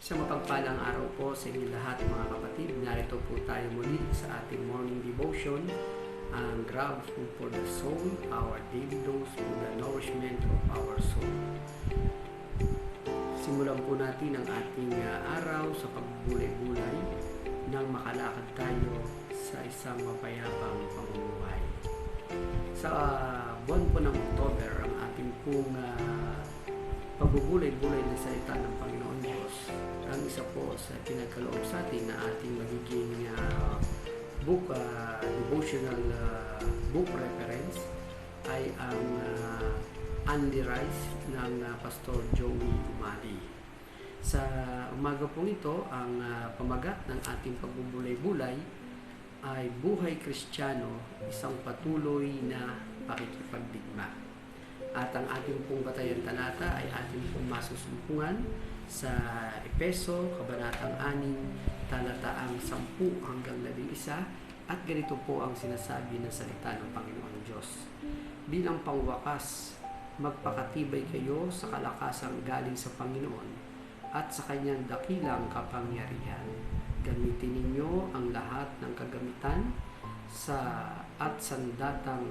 Isang mapagpalang araw po sa inyo lahat mga kapatid. Narito po tayo muli sa ating morning devotion, ang Grab Food for the Soul, our daily dose for the nourishment of our soul. Simulan po natin ang ating araw sa pagbulay-bulay nang makalakad tayo sa isang mapayapang pamumuhay. Sa buwan po ng October, ang ating pong pagbubulay-bulay na salita ng Panginoon Diyos, ang isa po sa pinagkaloob sa atin na ating magiging devotional book reference ay ang Andy Rice ng Pastor Joey Umali. Sa umaga po ito, ang pamagat ng ating pagbubulay-bulay ay Buhay Kristiyano, isang patuloy na pakikipagdigma. At ang ating pong batayan talata ay ating pong masusumpungan sa Epeso, Kabanatang 6, talataang 10 hanggang 11, at ganito po ang sinasabi ng salita ng Panginoon Diyos. Bilang pangwakas, magpakatibay kayo sa kalakasang galing sa Panginoon at sa kanyang dakilang kapangyarihan. Gamitin ninyo ang lahat ng kagamitan at sandatang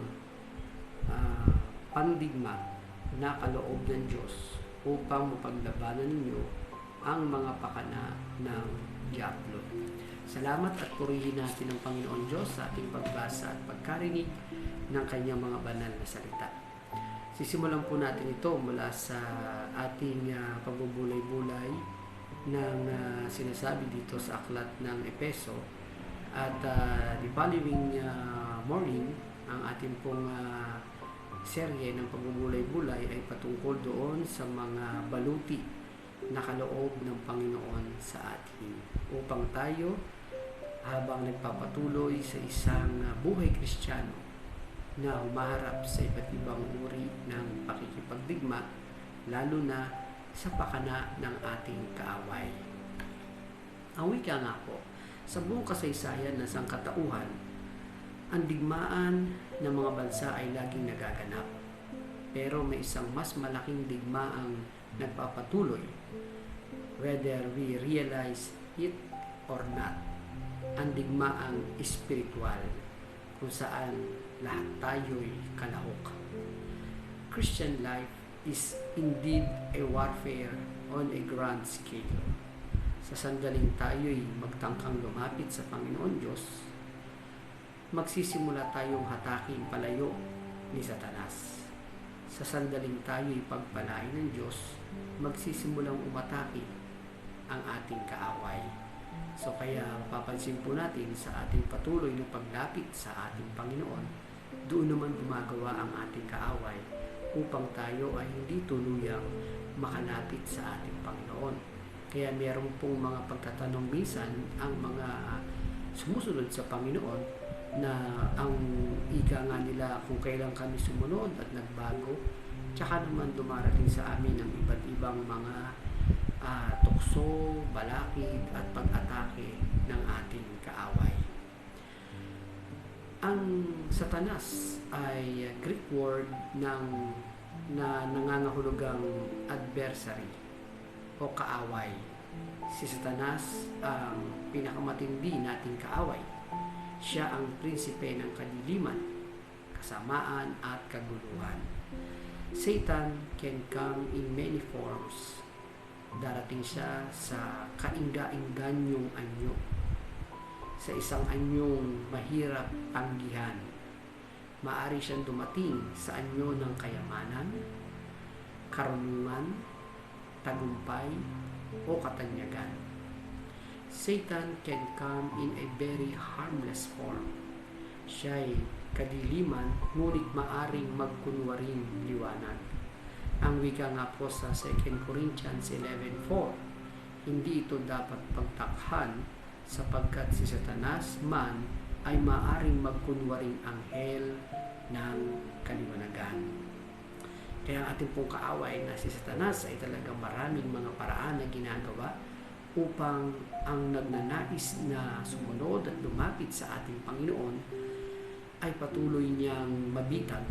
pandigma na kaloob ng Diyos upang mapaglabanan ninyo ang mga pakana ng diablo. Salamat at purihin natin ang Panginoon Diyos sa ating pagbasa at pagkarinig ng kanyang mga banal na salita. Sisimulan po natin ito mula sa ating pagbubulay-bulay ng sinasabi dito sa aklat ng Epeso. At the following morning, ang ating pong serye ng pagbubulay-bulay ay patungkol doon sa mga baluti na kaloob ng Panginoon sa atin upang tayo habang nagpapatuloy sa isang buhay Kristiyano na humaharap sa iba't ibang uri ng pakikipagdigma, lalo na sa pakana ng ating kaaway. Ang wika nga po, sa buong kasaysayan ng sangkatauhan, ang digmaan ng mga bansa ay laging nagaganap. Pero may isang mas malaking digmaang nagpapatuloy, whether we realize it or not, ang digmaang espiritual, kung saan lahat tayo'y kalahok. Christian life is indeed a warfare on a grand scale. Sa sandaling tayo'y magtangkang lumapit sa Panginoon Diyos, magsisimula tayong hatakin palayo ni Satanas. Sa sandaling tayo'y pagpalain ng Diyos, magsisimulang umatake ang ating kaaway. So kaya papansin po natin sa ating patuloy na paglapit sa ating Panginoon, doon naman gumagawa ang ating kaaway upang tayo ay hindi tuluyang makalapit sa ating Panginoon. Kaya meron pong mga pagtatanong minsan ang mga sumusunod sa Panginoon na ang ika nga nila kung kailan kami sumunod at nagbago, tsaka naman dumarating sa amin ang iba't ibang mga tukso, balakid at pag-atake ng ating kaaway. Ang Satanas ay Greek word na nangangahulugang adversary o kaaway. Si Satanas ang pinakamatindi nating kaaway. Siya ang prinsipe ng kadiliman, kasamaan at kaguluhan. Satan can come in many forms. Darating siya sa kaingga-ingganyong anyo, sa isang anyong mahirap tanggihan. Maaari siyang dumating sa anyo ng kayamanan, karunungan, tagumpay o katanyagan. Satan can come in a very harmless form. Siya'y kadiliman, ngunit maaring magkunwaring liwanag. Ang wika nga po sa 2 Corinthians 11:4, hindi ito dapat pagtakhan sapagkat si Satanas man ay maaring magkunwaring anghel ng kaliwanagan. Kaya ang ating pong kaaway na si Satanas ay talagang maraming mga paraan na ginagawa upang ang nagnanais na sumunod at lumapit sa ating Panginoon ay patuloy niyang mabitag.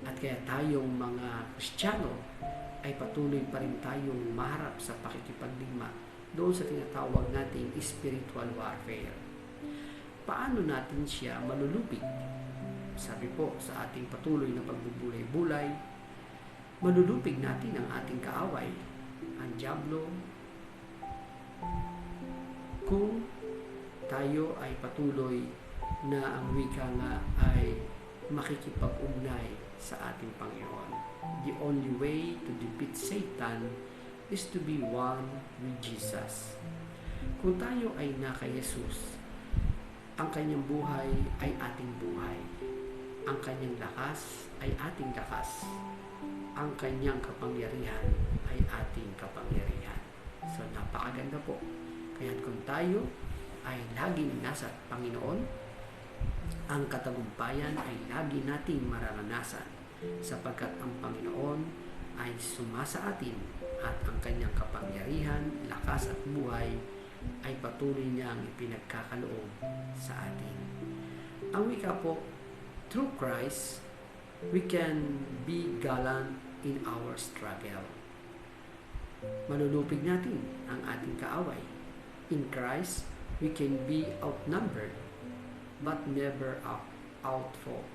At kaya tayong mga Kristiyano ay patuloy pa rin tayong maharap sa pakikipagdigma doon sa tinatawag nating spiritual warfare. Paano natin siya malulupig? Sabi po sa ating patuloy na pagbubulay-bulay, malulupig natin ang ating kaaway, ang diablo, kung tayo ay patuloy na ang wika nga ay makikipag-ugnay sa ating Panginoon. The only way to defeat Satan is to be one with Jesus. Kung tayo ay naka Jesus, ang kanyang buhay ay ating buhay. Ang kanyang lakas ay ating lakas. Ang kanyang kapangyarihan ay ating kapangyarihan. So napakaganda po. Kaya kung tayo ay laging nasa Panginoon, ang katagumpayan ay lagi nating mararanasan sapagkat ang Panginoon ay sumasa atin at ang kanyang kapangyarihan, lakas at buhay ay patuloy niyang ipinagkakaloob sa atin. Ang wika po, through Christ, we can be gallant in our struggle. Malulupig natin ang ating kaaway. In Christ, we can be outnumbered but never outfought.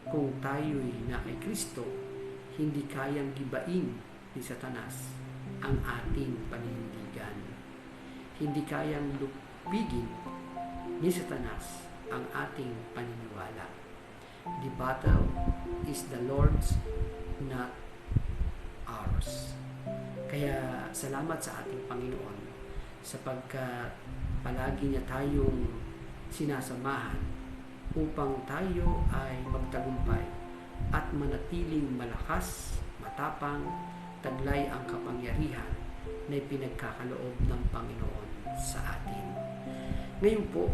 Kung tayo'y na kay Kristo, hindi kayang gibain ni Satanas. ang ating paninindigan. Hindi kayang lupigin ni Satanas ang ating paniniwala. The battle is the Lord's, not ours. Kaya salamat sa ating Panginoon sapagkat palagi niya tayong sinasamahan upang tayo ay magtagumpay at manatiling malakas, matapang, taglay ang kapangyarihan na ipinagkakaloob ng Panginoon sa atin. Ngayon po,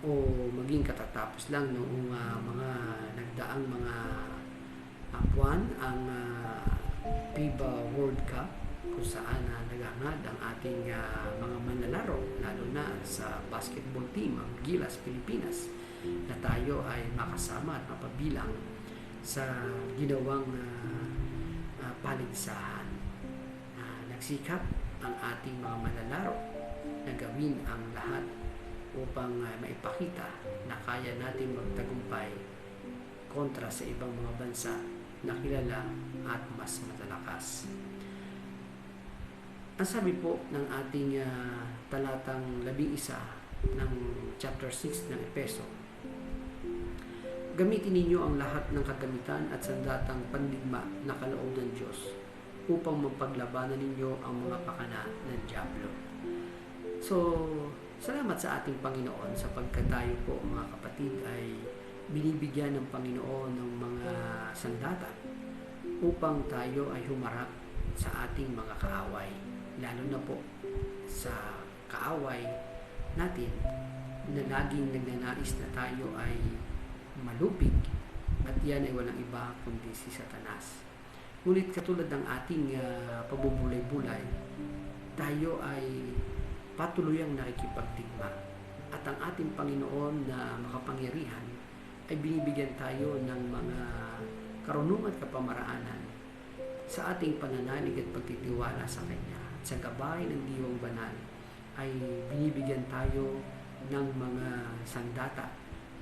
o maging katatapos lang noong mga nagdaang mga buwan ang FIBA World Cup kung saan nagangad ang ating mga manlalaro, lalo na sa basketball team, ang Gilas Pilipinas, na tayo ay makasama at mapabilang sa ginawang paligsahan. Nagsikap ang ating mga manlalaro na gawin ang lahat upang maipakita na kaya natin magtagumpay kontra sa ibang mga bansa na kilala at mas matalakas. Ang sabi po ng ating talatang 11 ng chapter 6 ng Epeso, gamitin ninyo ang lahat ng kagamitan at sandatang pandigma na kaloob ng Diyos upang mapaglabanan ninyo ang mga pakana ng Diablo. So, salamat sa ating Panginoon sapagkat tayo po mga kapatid ay binibigyan ng Panginoon ng mga sandata upang tayo ay humarap sa ating mga kaaway, lalo na po sa kaaway natin na laging nagnanais na tayo ay malupig, at yan ay walang iba kundi si Satanas. Ngunit katulad ng ating pabubulay-bulay, tayo ay patuluyang nakikipagdigma, at ang ating Panginoon na makapangyarihan ay binibigyan tayo ng mga karunungan at kapamaraanan sa ating pananalig at pagtitiwala sa Kanya. At sa gabay ng Diwang Banal ay binibigyan tayo ng mga sandata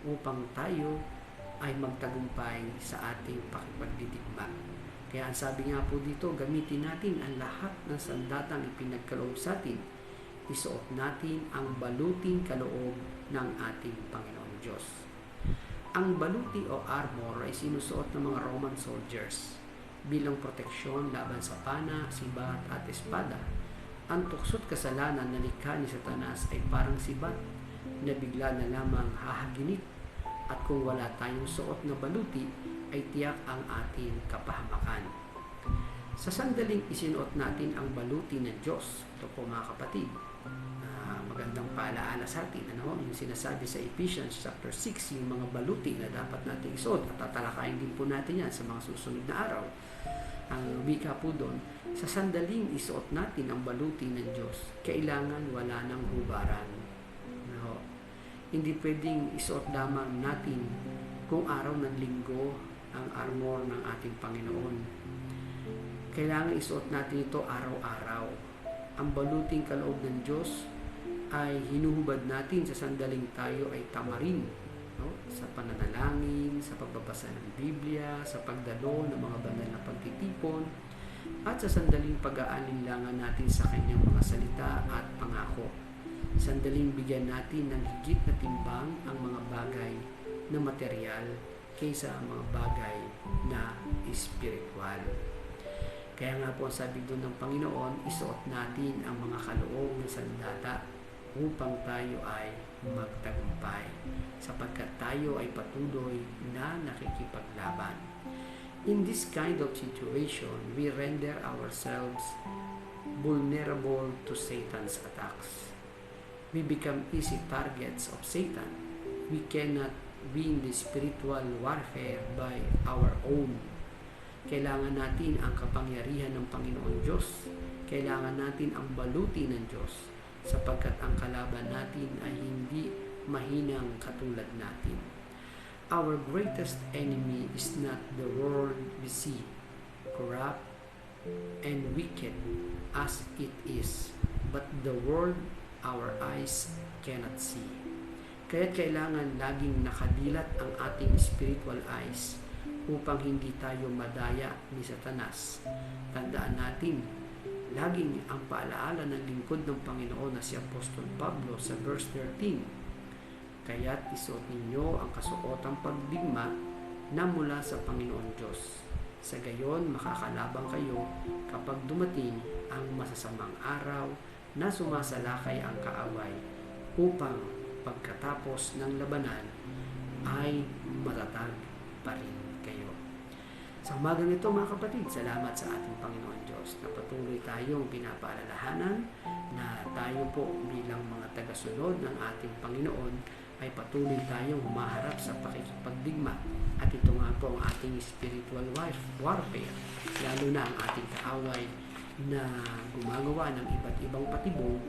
upang tayo ay magtagumpay sa ating pakipagdidigma. Kaya ang sabi nga po dito, gamitin natin ang lahat ng sandatang ipinagkaloob sa atin. Isuot natin ang baluting kaloob ng ating Panginoong Diyos. Ang baluti o armor ay sinusuot ng mga Roman soldiers bilang proteksyon laban sa pana, sibat at espada. Ang tuksot kasalanan na likha ni Satanas ay parang sibat na bigla na lamang hahaginit, at kung wala tayong suot na baluti ay tiyak ang ating kapahamakan. Sa sandaling isinuot natin ang baluti ng Diyos, ito po mga kapatid, magandang paalaala sa atin, yung sinasabi sa Ephesians chapter 6, yung mga baluti na dapat natin isuot, at tatalakayin din po natin yan sa mga susunod na araw. Ang wika po doon, sa sandaling isuot natin ang baluti ng Diyos, kailangan wala ng hubaran. Hindi pwedeng isuot lamang natin kung araw ng linggo ang armor ng ating Panginoon. Kailangan isuot natin ito araw-araw. Ang baluting kaloob ng Diyos ay hinuhubad natin sa sandaling tayo ay tamarin, sa pananalangin, sa pagbabasa ng Biblia, sa pagdalo ng mga banal na pagtitipon, at sa sandaling pag-aalinlangan natin sa Kanyang mga salita at pangako. Sandaling bigyan natin ng higit na timbang ang mga bagay na material kaysa mga bagay na espiritual. Kaya nga po sabi doon ng Panginoon, isuot natin ang mga kaloob na sandata upang tayo ay magtagumpay, sapagkat tayo ay patuloy na nakikipaglaban. In this kind of situation, we render ourselves vulnerable to Satan's attacks. We become easy targets of Satan. We cannot win the spiritual warfare by our own. Kailangan natin ang kapangyarihan ng Panginoon Diyos. Kailangan natin ang baluti ng Diyos, sapagkat ang kalaban natin ay hindi mahinang katulad natin. Our greatest enemy is not the world we see, corrupt and wicked as it is, but the world our eyes cannot see. Kaya't kailangan laging nakadilat ang ating spiritual eyes upang hindi tayo madaya ni Satanas. Tandaan natin, Laging ang paalaala ng lingkod ng Panginoon na si Apostol Pablo sa verse 13. Kaya't isuot ninyo ang kasuotang pagdigma na mula sa Panginoon Diyos. Sa gayon, makakalabang kayo kapag dumating ang masasamang araw na sumasalakay ang kaaway upang pagkatapos ng labanan ay matatag pa rin kayo. Sa umagang ito mga kapatid, salamat sa ating Panginoon Diyos na patuloy tayong pinapaalalahanan na tayo po bilang mga tagasunod ng ating Panginoon ay patuloy tayong humaharap sa pakikipagdigma. At ito nga po ang ating spiritual warfare, lalo na ang ating kaaway na gumagawa ng iba't ibang patibong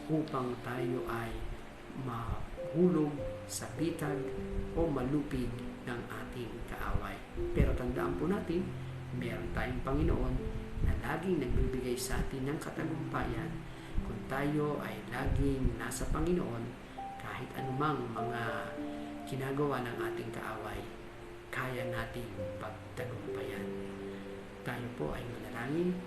upang tayo ay mahulog sa bitag o malupig ng ating kaaway. Pero tandaan po natin, meron tayong Panginoon na laging nagbibigay sa atin ng katagumpayan kung tayo ay laging nasa Panginoon. Kahit anumang mga ginagawa ng ating kaaway, kaya nating pagtagumpayan. Tayo po ay manalangin.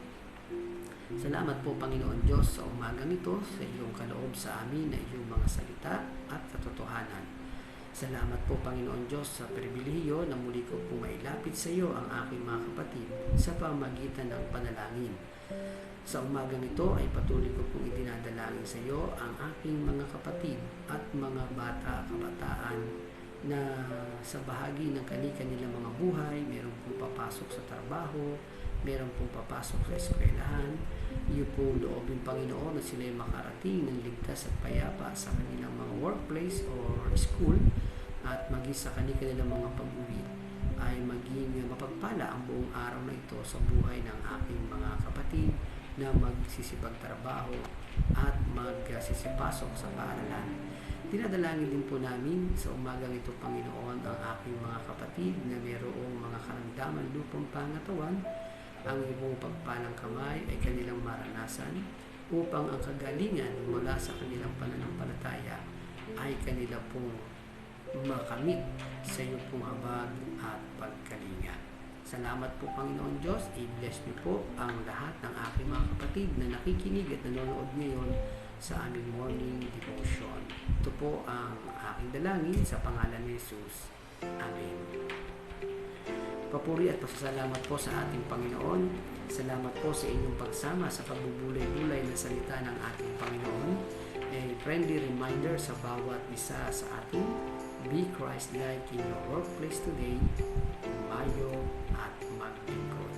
Salamat po Panginoon Diyos sa umagang ito, sa iyong kaloob sa amin na iyong mga salita at katotohanan. Salamat po Panginoon Diyos sa pribilehiyo na muli ko po mailapit sa iyo ang aking mga kapatid sa pamamagitan ng panalangin. Sa umagang ito ay patuloy ko pong idinadalangin sa iyo ang aking mga kapatid at mga kabataan na sa bahagi ng kanilang mga buhay, meron pong papasok sa trabaho, meron pong papasok sa eskwelahan. Iyo po loobin Panginoon na sila ay makarating ng ligtas at payapa sa kanilang mga workplace or school, at maging sa kanilang mga pag-uwi ay maging mapagpala ang buong araw na ito sa buhay ng aking mga kapatid na magsisipagtrabaho at magsisipasok sa paaralan. Dinadalangin din po namin sa umagang ito, Panginoon, ang aking mga kapatid na mayroong mga karamdaman lupang pangatawan. Ang iyong pagpalang kamay ay kanilang maranasan upang ang kagalingan mula sa kanilang pananampalataya ay kanila pong makamit sa iyong pong habag at pagkalinga. Salamat po Panginoon Diyos. I-bless niyo po ang lahat ng aking mga kapatid na nakikinig at nanonood ngayon sa aming morning devotion. Ito po ang aking dalangin sa pangalan ni Jesus. Amen. Papuri at pasasalamat po sa ating Panginoon. Salamat po sa inyong pagsama sa pagbubulay-bulay na salita ng ating Panginoon. A friendly reminder sa bawat isa sa atin, be Christ-like in your workplace today. Umayo at maglingkod.